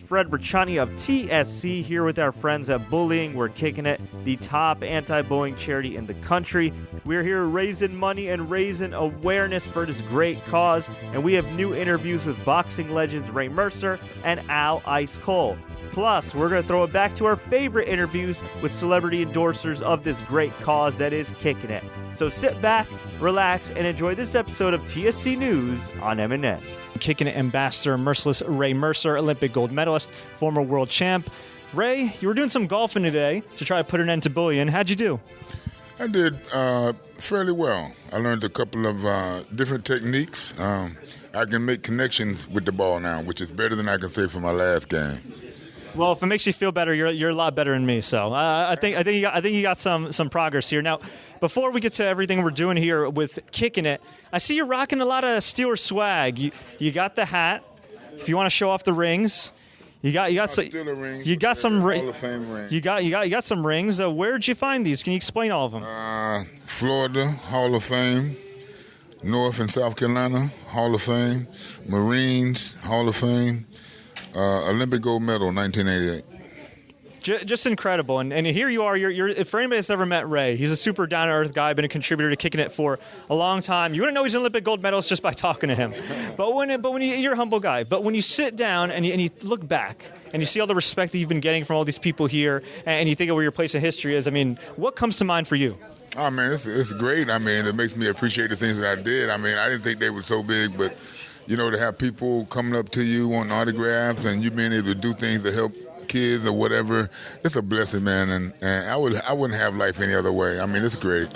Fred Bracciani of TSC here with our friends at Bullying. We're Kicking It, the top anti-bullying charity in the country. We're here raising money and raising awareness for this great cause, and we have new interviews with boxing legends Ray Mercer and Al Ice Cole. Plus, we're going to throw it back to our favorite interviews with celebrity endorsers of this great cause that is Kicking It. So sit back, relax, and enjoy this episode of TSC News on M&N. Kicking It ambassador, merciless Ray Mercer, Olympic gold medalist, former world champ. Ray, you were doing some golfing today to try to put an end to bullying. How'd you do? I did fairly well. I learned a couple of different techniques. I can make connections with the ball now, which is better than I can say for my last game. Well, if it makes you feel better, you're a lot better than me. So I think you got some progress here. Now, before we get to everything we're doing here with Kicking It, I see you're rocking a lot of Steelers swag. You got the hat. If you want to show off the rings, you got some Hall of Fame rings. You got some rings. Where'd you find these? Can you explain all of them? Florida Hall of Fame, North and South Carolina Hall of Fame, Marines Hall of Fame. Olympic gold medal, 1988. Just incredible. And here you are. You're for anybody that's ever met Ray, he's a super down-to-earth guy, been a contributor to Kicking It for a long time. You wouldn't know he's an Olympic gold medalist just by talking to him. But when you're a humble guy. But when you sit down and you look back and you see all the respect that you've been getting from all these people here, and you think of where your place in history is, I mean, what comes to mind for you? Oh, man, it's great. I mean, it makes me appreciate the things that I did. I mean, I didn't think they were so big, but you know, to have people coming up to you wanting autographs and you being able to do things to help kids or whatever, it's a blessing, man. And I wouldn't have life any other way. I mean, it's great.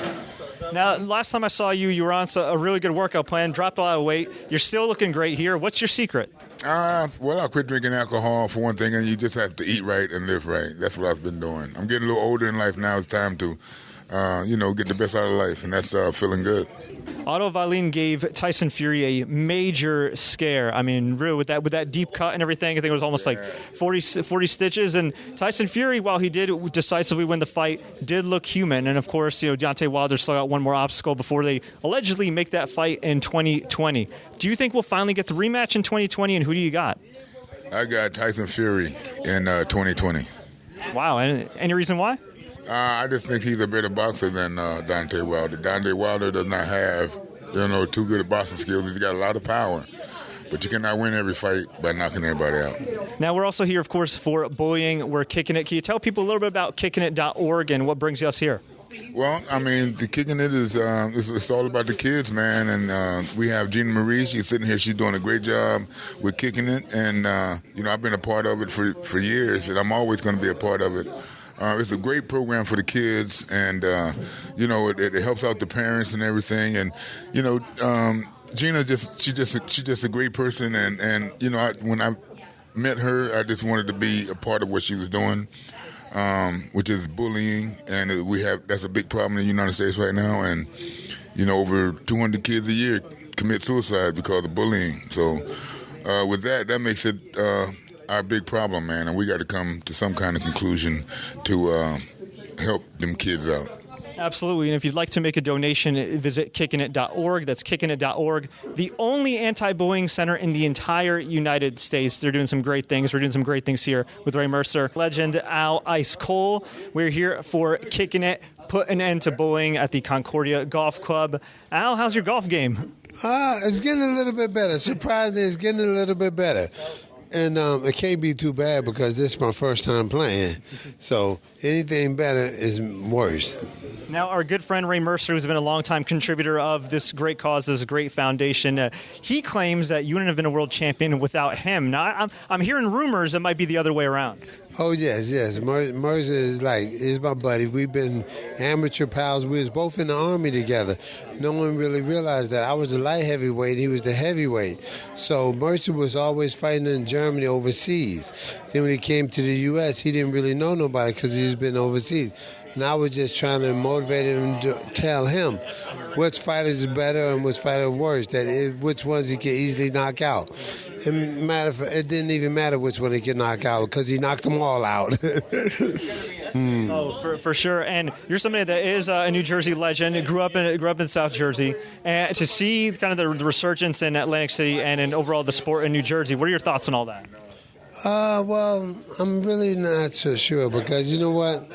Now, last time I saw you, you were on a really good workout plan, dropped a lot of weight. You're still looking great here. What's your secret? Well, I quit drinking alcohol for one thing, and you just have to eat right and live right. That's what I've been doing. I'm getting a little older in life now. It's time to, get the best out of life, and that's feeling good. Otto Wallin gave Tyson Fury a major scare. I mean, really, with that deep cut and everything, I think it was almost like 40 stitches. And Tyson Fury, while he did decisively win the fight, did look human. And, of course, Deontay Wilder still got one more obstacle before they allegedly make that fight in 2020. Do you think we'll finally get the rematch in 2020, and who do you got? I got Tyson Fury in 2020. Wow. And any reason why? I just think he's a better boxer than Deontay Wilder. Deontay Wilder does not have, too good at boxing skills. He's got a lot of power, but you cannot win every fight by knocking everybody out. Now, we're also here, of course, for Bullying. We're Kicking It. Can you tell people a little bit about kickingit.org and what brings us here? Well, I mean, the Kicking It is it's all about the kids, man. And we have Gina Marie. She's sitting here. She's doing a great job with Kicking It. And, I've been a part of it for years, and I'm always going to be a part of it. It's a great program for the kids, and it helps out the parents and everything. And Gina she's just a great person. And when I met her, I just wanted to be a part of what she was doing, which is bullying, and that's a big problem in the United States right now. And over 200 kids a year commit suicide because of bullying. So with that makes it our big problem, man, and we got to come to some kind of conclusion to help them kids out. Absolutely, and if you'd like to make a donation, visit kickingit.org. That's kickingit.org. The only anti-bullying center in the entire United States. They're doing some great things. We're doing some great things here with Ray Mercer. Legend Al Ice Cole. We're here for Kicking It, put an end to bullying at the Concordia Golf Club. Al, how's your golf game? It's getting a little bit better. Surprisingly, it's getting a little bit better. And it can't be too bad because this is my first time playing. So anything better is worse. Now, our good friend Ray Mercer, who's been a longtime contributor of this great cause, this great foundation, he claims that you wouldn't have been a world champion without him. Now, I'm hearing rumors it might be the other way around. Oh, yes. Mercer is my buddy. We've been amateur pals. We was both in the Army together. No one really realized that. I was the light heavyweight, he was the heavyweight. So Mercer was always fighting in Germany overseas. Then when he came to the U.S., he didn't really know nobody because he's been overseas. And I was just trying to motivate him to tell him which fighters is better and which fighter worse, which ones he can easily knock out. It didn't even matter which one he could knock out because he knocked them all out. Oh, for sure. And you're somebody that is a New Jersey legend. Grew up in South Jersey, and to see kind of the resurgence in Atlantic City and in overall the sport in New Jersey. What are your thoughts on all that? Well, I'm really not so sure because you know what?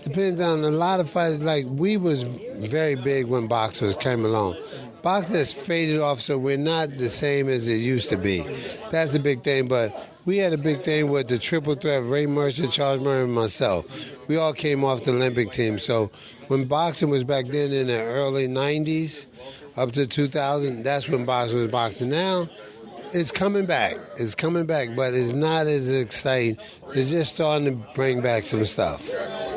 Depends on a lot of fights. Like we was very big when boxers came along. Boxing has faded off, so we're not the same as it used to be. That's the big thing. But we had a big thing with the triple threat: Ray Mercer, Charles Murray, and myself. We all came off the Olympic team. So when boxing was back then in the early '90s, up to 2000, that's when boxing was boxing. Now it's coming back. It's coming back, but it's not as exciting. It's just starting to bring back some stuff.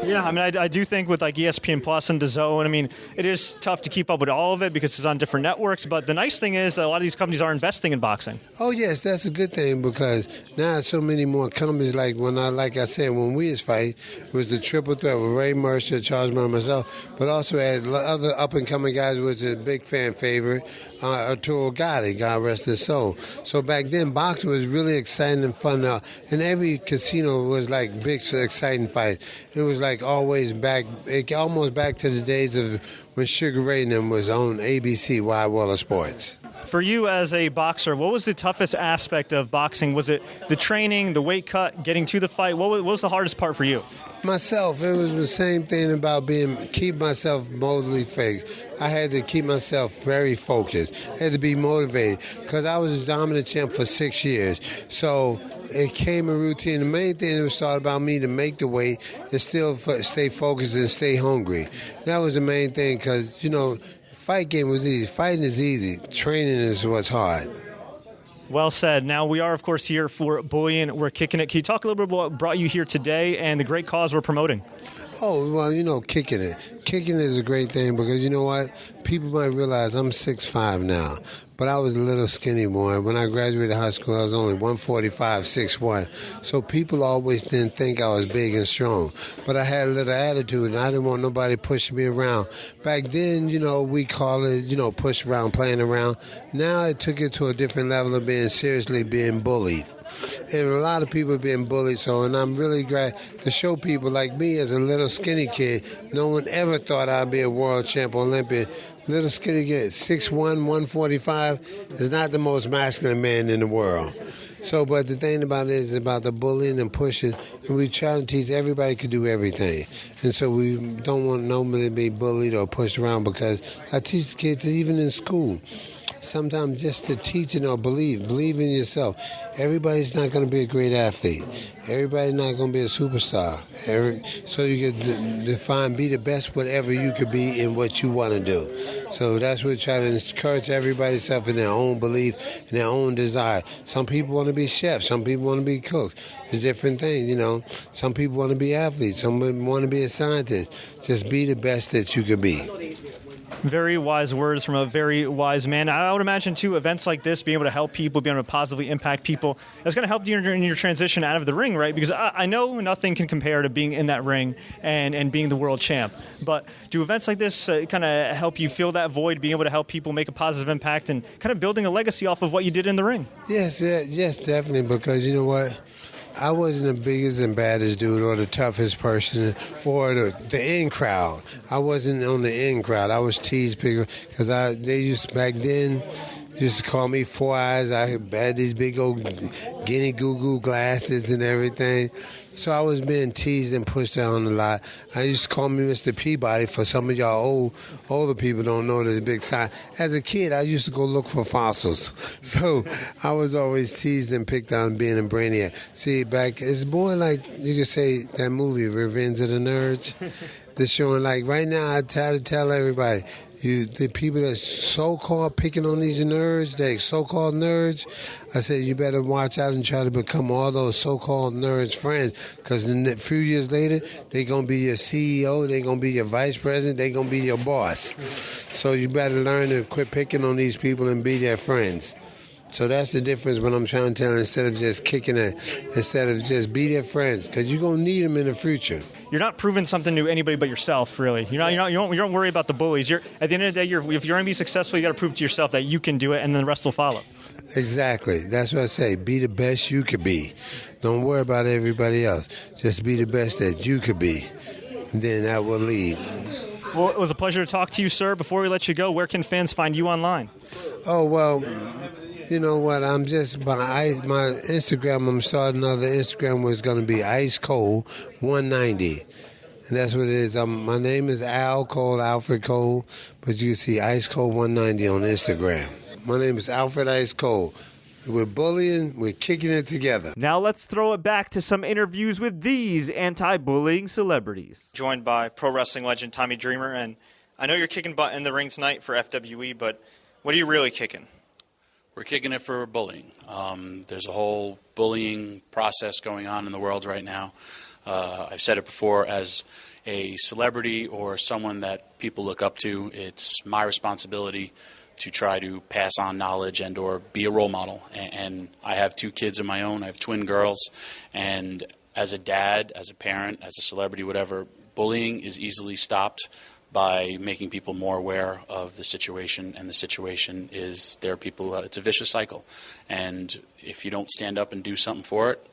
Yeah, I mean, I do think with like ESPN Plus and DAZN, I mean, it is tough to keep up with all of it because it's on different networks. But the nice thing is that a lot of these companies are investing in boxing. Oh yes, that's a good thing because now so many more companies. Like I said, when we was fighting, it was the triple threat with Ray Mercer, Charles Murray, and myself, but also had other up and coming guys, which is a big fan favorite, Arturo Gatti, God rest his soul. So back then, boxing was really exciting and fun, and every casino was like big, exciting fights. It was like always back, almost back to the days of when Sugar Ray and them was on ABC, Wide World of Sports. For you as a boxer, what was the toughest aspect of boxing? Was it the training, the weight cut, getting to the fight? What was the hardest part for you? Myself, it was the same thing about keep myself modally fake. I had to keep myself very focused. I had to be motivated because I was a dominant champ for 6 years. So it came a routine. The main thing was thought about me to make the weight and still stay focused and stay hungry. That was the main thing because, you know, fight game was easy. Fighting is easy. Training is what's hard. Well said. Now, we are, of course, here for Bullying. We're kicking it. Can you talk a little bit about what brought you here today and the great cause we're promoting? Oh, well, you know, kicking it. Kicking it is a great thing because, you know what? People might realize I'm 6'5" now, but I was a little skinny boy. When I graduated high school, I was only 145, 6'1". So people always didn't think I was big and strong. But I had a little attitude, and I didn't want nobody pushing me around. Back then, you know, we call it, you know, push around, playing around. Now it took it to a different level of being seriously being bullied. And a lot of people are being bullied, and I'm really glad to show people like me as a little skinny kid. No one ever thought I'd be a world champ or Olympian. Little skinny kid, 6'1", 145, is not the most masculine man in the world. So, but the thing about it is about the bullying and pushing, and we try to teach everybody can do everything. And so we don't want nobody to be bullied or pushed around because I teach kids even in school. Sometimes just to teach or believe in yourself. Everybody's not going to be a great athlete. Everybody's not going to be a superstar. So you can define, be the best whatever you could be in what you want to do. So that's what we try to encourage everybody self in their own belief and their own desire. Some people want to be chefs. Some people want to be cooks. It's a different thing, you know. Some people want to be athletes. Some want to be a scientist. Just be the best that you could be. Very wise words from a very wise man. I would imagine, too, events like this, being able to help people, being able to positively impact people, that's going to help you in your transition out of the ring, right? Because I know nothing can compare to being in that ring and being the world champ. But do events like this kind of help you fill that void, being able to help people make a positive impact and kind of building a legacy off of what you did in the ring? Yes, definitely, because you know what? I wasn't the biggest and baddest dude or the toughest person or the in crowd. I wasn't on the in crowd. I was teased because back then used to call me Four Eyes. I had these big old guinea goo glasses and everything. So I was being teased and pushed down a lot. I used to call me Mr. Peabody. For some of y'all older people don't know the big sign. As a kid, I used to go look for fossils. So I was always teased and picked on being a brainiac. See, it's more like you could say that movie, Revenge of the Nerds. They're showing like right now I try to tell everybody, the people that so-called picking on these nerds, they so-called nerds, I said you better watch out and try to become all those so-called nerds friends because a few years later, they're going to be your CEO, they're going to be your vice president, they're going to be your boss. So you better learn to quit picking on these people and be their friends. So that's the difference when I'm trying to tell instead of just kicking it, instead of just be their friends because you're going to need them in the future. You're not proving something to anybody but yourself, really. You don't worry about the bullies. At the end of the day, if you're going to be successful, you got to prove to yourself that you can do it, and then the rest will follow. Exactly. That's what I say. Be the best you could be. Don't worry about everybody else. Just be the best that you could be. And then that will lead. Well, it was a pleasure to talk to you, sir. Before we let you go, where can fans find you online? Oh, well, You know what? I'm just my Instagram. I'm starting another Instagram where it's going to be Ice Cold 190. And that's what it is. My name is Al Cole, Alfred Cole, but you can see Ice Cold 190 on Instagram. My name is Alfred Ice Cole. We're bullying, we're kicking it together. Now let's throw it back to some interviews with these anti-bullying celebrities. Joined by pro wrestling legend Tommy Dreamer, and I know you're kicking butt in the ring tonight for FWE, but what are you really kicking? We're kicking it for bullying. There's a whole bullying process going on in the world right now. I've said it before, as a celebrity or someone that people look up to, it's my responsibility to try to pass on knowledge and or be a role model. And I have 2 kids of my own. I have twin girls. And as a dad, as a parent, as a celebrity, whatever, bullying is easily stopped by making people more aware of the situation. And the situation is there are people, it's a vicious cycle. And if you don't stand up and do something for it,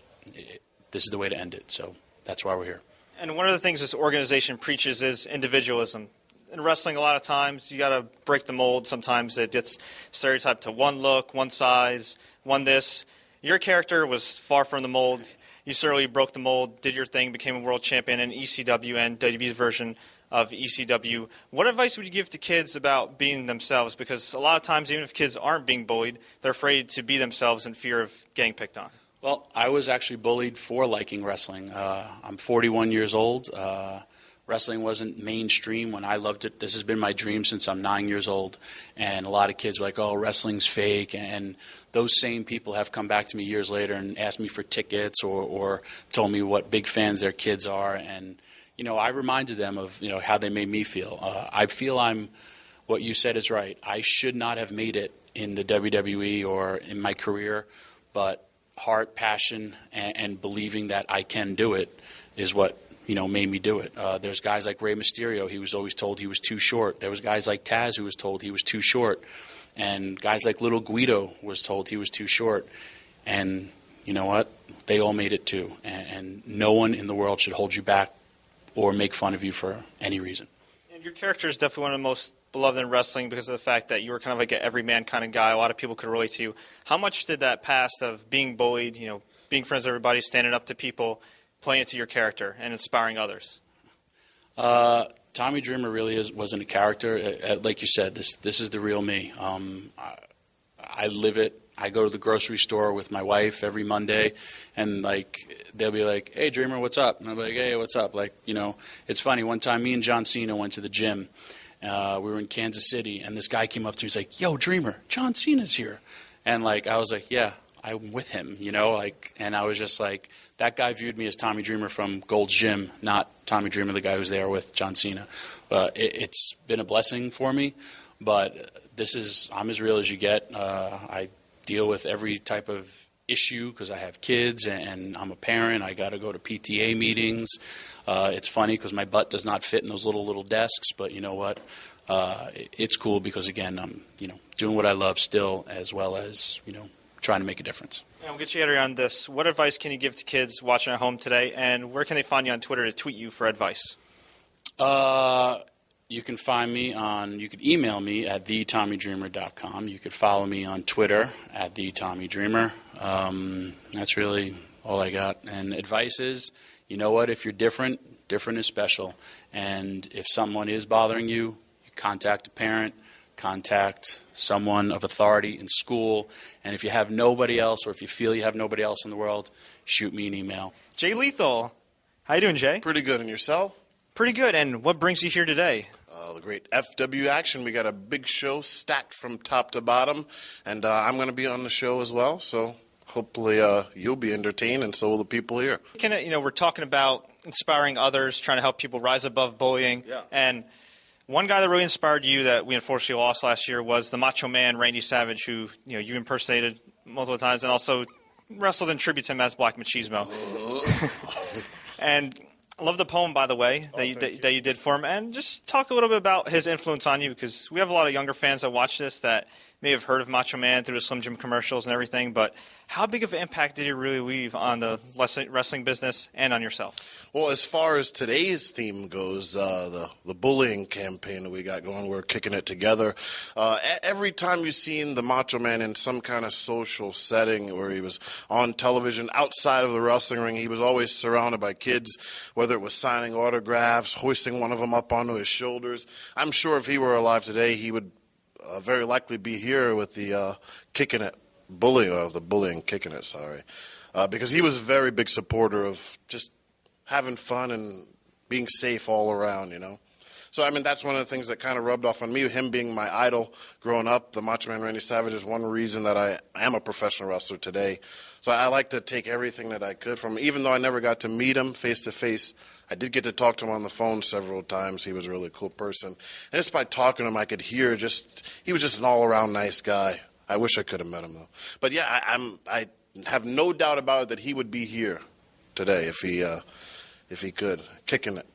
this is the way to end it. So that's why we're here. And one of the things this organization preaches is individualism. In wrestling, a lot of times, you got to break the mold. Sometimes it gets stereotyped to one look, one size, one this. Your character was far from the mold. You certainly broke the mold, did your thing, became a world champion in ECW and WWE's version of ECW. What advice would you give to kids about being themselves? Because a lot of times, even if kids aren't being bullied, they're afraid to be themselves in fear of getting picked on. Well, I was actually bullied for liking wrestling. I'm 41 years old. Wrestling wasn't mainstream when I loved it. This has been my dream since I'm 9 years old. And a lot of kids were like, oh, wrestling's fake. And those same people have come back to me years later and asked me for tickets or told me what big fans their kids are. And, you know, I reminded them of, you know, how they made me feel. I feel what you said is right. I should not have made it in the WWE or in my career, but heart, passion, and believing that I can do it is what made me do it. There's guys like Ray Mysterio. He was always told he was too short. There was guys like Taz who was told he was too short. And guys like Little Guido was told he was too short. And you know what? They all made it too. And no one in the world should hold you back or make fun of you for any reason. And your character is definitely one of the most beloved in wrestling because of the fact that you were kind of like an everyman kind of guy. A lot of people could relate to you. How much did that past of being bullied, being friends with everybody, standing up to people, play into your character and inspiring others? Tommy Dreamer really wasn't a character. Like you said, this is the real me. I live it. I go to the grocery store with my wife every Monday, and they'll be like, "Hey, Dreamer, what's up?" And I'll be like, "Hey, what's up?" It's funny. One time, me and John Cena went to the gym. We were in Kansas City, and this guy came up to me. He's like, "Yo, Dreamer, John Cena's here," and I was like, "Yeah, I'm with him," and I was just like, that guy viewed me as Tommy Dreamer from Gold's Gym, not Tommy Dreamer, the guy who's there with John Cena. It's been a blessing for me, but I'm as real as you get. I deal with every type of issue because I have kids and I'm a parent. I got to go to PTA meetings. It's funny because my butt does not fit in those little desks, but you know what? It's cool because, again, I'm doing what I love still, as well as trying to make a difference. And we'll get you on this. What advice can you give to kids watching at home today, and where can they find you on Twitter to tweet you for advice? You can find me you could email me at thetommydreamer.com. You could follow me on Twitter at thetommydreamer. That's really all I got. And advice is, you know what, if you're different is special. And if someone is bothering you, contact a parent, contact someone of authority in school, and if you have nobody else, or if you feel you have nobody else in the world, shoot me an email. Jay Lethal. How you doing, Jay? Pretty good. And yourself? Pretty good. And what brings you here today? The great FW action. We got a big show stacked from top to bottom, and I'm going to be on the show as well, so hopefully you'll be entertained, and so will the people here. We're talking about inspiring others, trying to help people rise above bullying, and one guy that really inspired you that we unfortunately lost last year was the Macho Man, Randy Savage, who you impersonated multiple times and also wrestled in tribute to him as Black Machismo. And I love the poem, by the way, that you did for him. And just talk a little bit about his influence on you, because we have a lot of younger fans that watch this that may have heard of Macho Man through the Slim Jim commercials and everything, but how big of an impact did he really leave on the wrestling business and on yourself? Well, as far as today's theme goes, the bullying campaign that we got going, we're kicking it together. Every time you've seen the Macho Man in some kind of social setting where he was on television outside of the wrestling ring, he was always surrounded by kids, whether it was signing autographs, hoisting one of them up onto his shoulders. I'm sure if he were alive today, he would very likely be here with the kicking it. Kicking it, because he was a very big supporter of just having fun and being safe all around, So, I mean, that's one of the things that kind of rubbed off on me, him being my idol growing up. The Macho Man Randy Savage is one reason that I am a professional wrestler today. So I like to take everything that I could from him. Even though I never got to meet him face-to-face, I did get to talk to him on the phone several times. He was a really cool person. And just by talking to him, I could hear he was just an all-around nice guy. I wish I could have met him, though. But, yeah, I have no doubt about it that he would be here today if he could. Kicking it.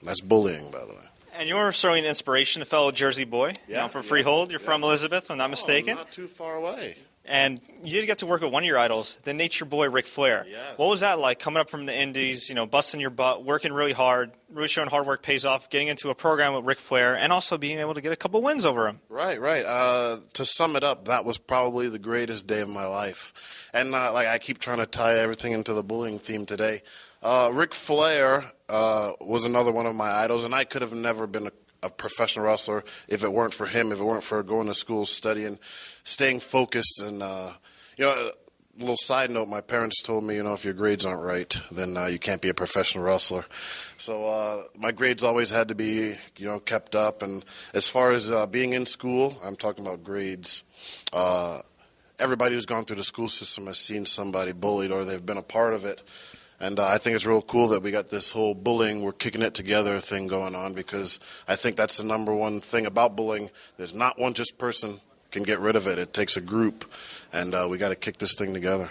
That's bullying, by the way. And you're certainly an inspiration, a fellow Jersey boy. From Freehold. You're from Elizabeth, if I'm not mistaken. Not too far away. And you did get to work with one of your idols, the Nature Boy, Ric Flair. Yes. What was that like, coming up from the Indies, busting your butt, working really hard, really showing hard work pays off, getting into a program with Ric Flair, and also being able to get a couple wins over him? Right. To sum it up, that was probably the greatest day of my life. And I keep trying to tie everything into the bullying theme today. Ric Flair was another one of my idols, and I could have never been a professional wrestler if it weren't for him, if it weren't for going to school, studying, staying focused. And, a little side note, my parents told me, if your grades aren't right, then you can't be a professional wrestler. So my grades always had to be, kept up. And as far as being in school, I'm talking about grades. Everybody who's gone through the school system has seen somebody bullied or they've been a part of it. And I think it's real cool that we got this whole bullying, we're kicking it together thing going on, because I think that's the number one thing about bullying. There's not one just person can get rid of it. It takes a group, and we got to kick this thing together.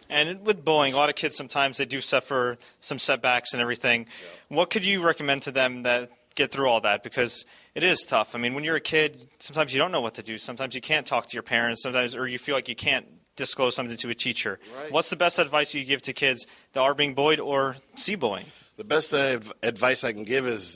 And with bullying, a lot of kids sometimes they do suffer some setbacks and everything. Yeah. What could you recommend to them that get through all that? Because it is tough. I mean, when you're a kid, sometimes you don't know what to do. Sometimes you can't talk to your parents. Sometimes, or you feel like you can't disclose something to a teacher. Right. What's the best advice you give to kids that are being bullied or see bullying? The best advice I can give is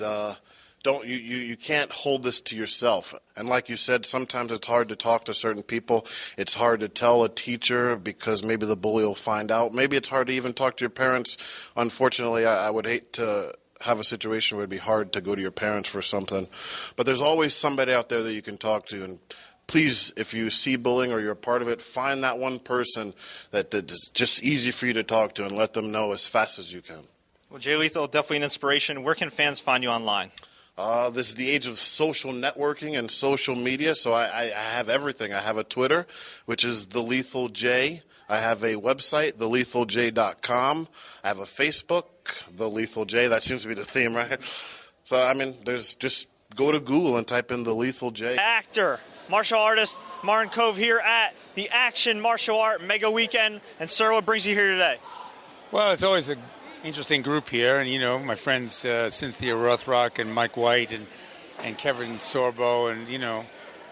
you can't hold this to yourself. And like you said, sometimes it's hard to talk to certain people. It's hard to tell a teacher because maybe the bully will find out. Maybe it's hard to even talk to your parents. Unfortunately, I would hate to have a situation where it'd be hard to go to your parents for something. But there's always somebody out there that you can talk to. And please, if you see bullying or you're a part of it, find that one person that is just easy for you to talk to and let them know as fast as you can. Well, Jay Lethal, definitely an inspiration. Where can fans find you online? This is the age of social networking and social media, so I have everything. I have a Twitter, which is The Lethal J. I have a website, thelethalj.com. I have a Facebook, The Lethal J. That seems to be the theme, right? So, I mean, there's just go to Google and type in The Lethal J. Actor, martial artist, Martin Kove here at the Action Martial Art Mega Weekend. And, sir, what brings you here today? Well, it's always an interesting group here. And, my friends Cynthia Rothrock and Mike White and Kevin Sorbo. And,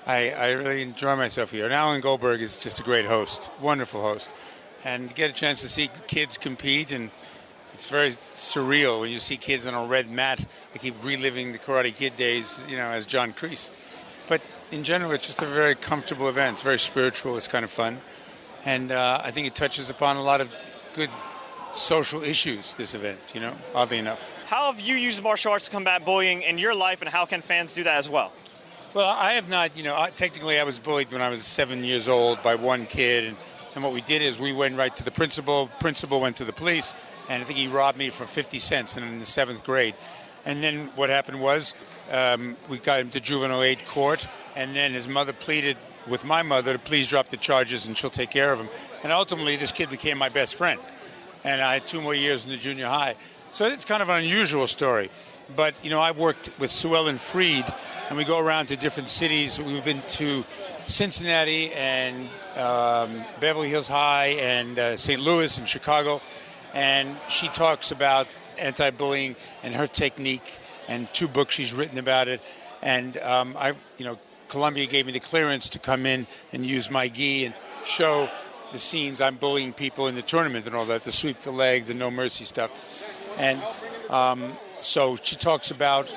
I really enjoy myself here. And Alan Goldberg is just a great host, wonderful host. And get a chance to see kids compete, and it's very surreal when you see kids on a red mat. They keep reliving the Karate Kid days, as John Kreese. But in general, it's just a very comfortable event. It's very spiritual. It's kind of fun. And I think it touches upon a lot of good social issues, this event, oddly enough. How have you used martial arts to combat bullying in your life, and how can fans do that as well? Well, I have not, technically I was bullied when I was 7 years old by one kid. And what we did is we went right to the principal. Principal went to the police. And I think he robbed me for 50 cents in the 7th grade. And then what happened was we got him to juvenile aid court. And then his mother pleaded with my mother to please drop the charges and she'll take care of him. And ultimately, this kid became my best friend. And I had 2 more years in the junior high. So it's kind of an unusual story. But, I worked with Sue Ellen Freed, and we go around to different cities. We've been to Cincinnati and Beverly Hills High and St. Louis and Chicago. And she talks about anti-bullying and her technique, and 2 books she's written about it. And I've, Columbia gave me the clearance to come in and use my gi and show the scenes. I'm bullying people in the tournament and all that, the sweep the leg, the no mercy stuff. And so she talks about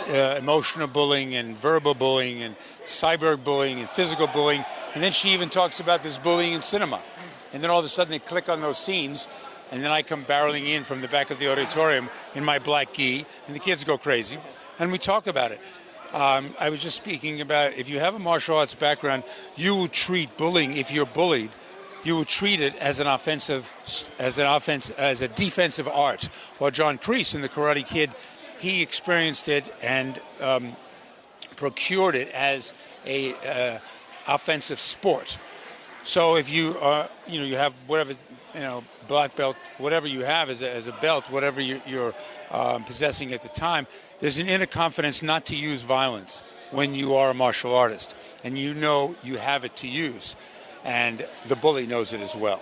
emotional bullying and verbal bullying and cyber bullying and physical bullying. And then she even talks about this bullying in cinema. And then all of a sudden they click on those scenes, and then I come barreling in from the back of the auditorium in my black gi, and the kids go crazy. And we talk about it. I was just speaking about, if you have a martial arts background, you will treat bullying, if you're bullied, you will treat it as a defensive art. While John Kreese in The Karate Kid, he experienced it and procured it as a offensive sport. So if you you have whatever, black belt, whatever you have as a belt, whatever you're possessing at the time, there's an inner confidence not to use violence when you are a martial artist, and you know you have it to use, and the bully knows it as well.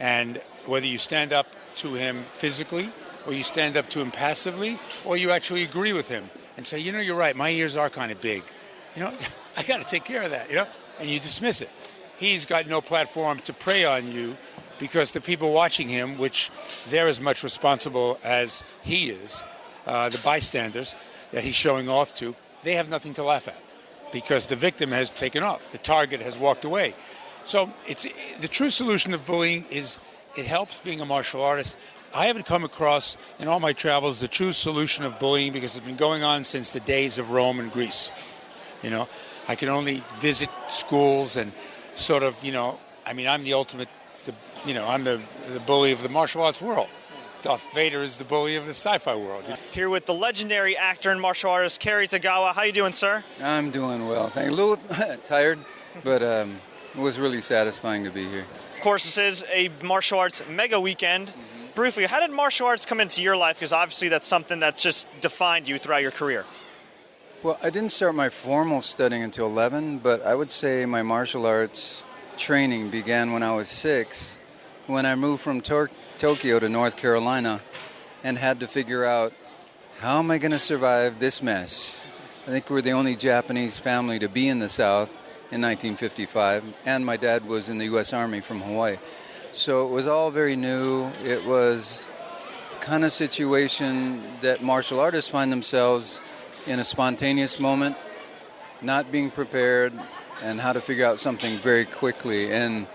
And whether you stand up to him physically, or you stand up to him passively, or you actually agree with him and say, you're right, my ears are kind of big. I got to take care of that, and you dismiss it. He's got no platform to prey on you because the people watching him, which they're as much responsible as he is, the bystanders that he's showing off to, they have nothing to laugh at because the victim has taken off. The target has walked away. So the true solution of bullying is it helps being a martial artist. I haven't come across in all my travels the true solution of bullying because it's been going on since the days of Rome and Greece. I can only visit schools and sort of, I'm the ultimate, I'm the bully of the martial arts world. Darth Vader is the bully of the sci-fi world. Here with the legendary actor and martial artist, Cary Tagawa. How you doing, sir? I'm doing well. Thank you. A little tired, but it was really satisfying to be here. Of course, this is a martial arts mega weekend. Mm-hmm. Briefly, how did martial arts come into your life? Because obviously that's something that's just defined you throughout your career. Well, I didn't start my formal studying until 11, but I would say my martial arts training began when I was 6, when I moved from Tokyo to North Carolina and had to figure out, how am I going to survive this mess? I think we're the only Japanese family to be in the South in 1955, and my dad was in the U.S. Army from Hawaii. So it was all very new. It was kind of situation that martial artists find themselves in a spontaneous moment, not being prepared, and how to figure out something very quickly. And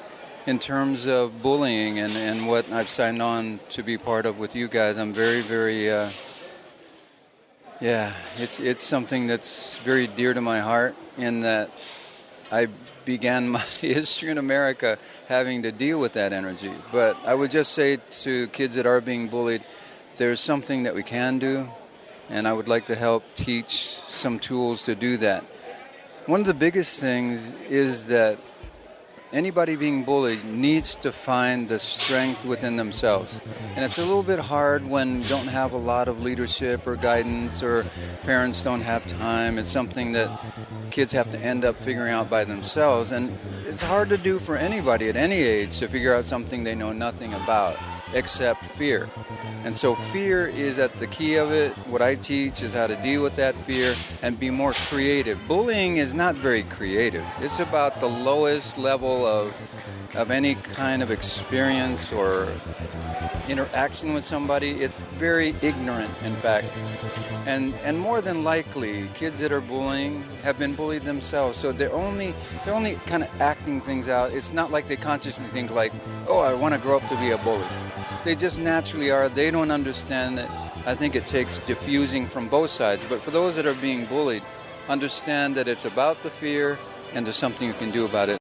in terms of bullying and what I've signed on to be part of with you guys, I'm very, very, it's something that's very dear to my heart in that I began my history in America having to deal with that energy. But I would just say to kids that are being bullied, there's something that we can do, and I would like to help teach some tools to do that. One of the biggest things is that anybody being bullied needs to find the strength within themselves. And it's a little bit hard when you don't have a lot of leadership or guidance, or parents don't have time. It's something that kids have to end up figuring out by themselves. And it's hard to do for anybody at any age to figure out something they know nothing about, except fear. And so fear is at the key of it. What I teach is how to deal with that fear and be more creative. Bullying is not very creative. It's about the lowest level of any kind of experience or interaction with somebody. It's very ignorant, in fact. And more than likely, kids that are bullying have been bullied themselves. So they're only kind of acting things out. It's not like they consciously think like, oh, I want to grow up to be a bully. They just naturally are. They don't understand it. I think it takes diffusing from both sides. But for those that are being bullied, understand that it's about the fear and there's something you can do about it.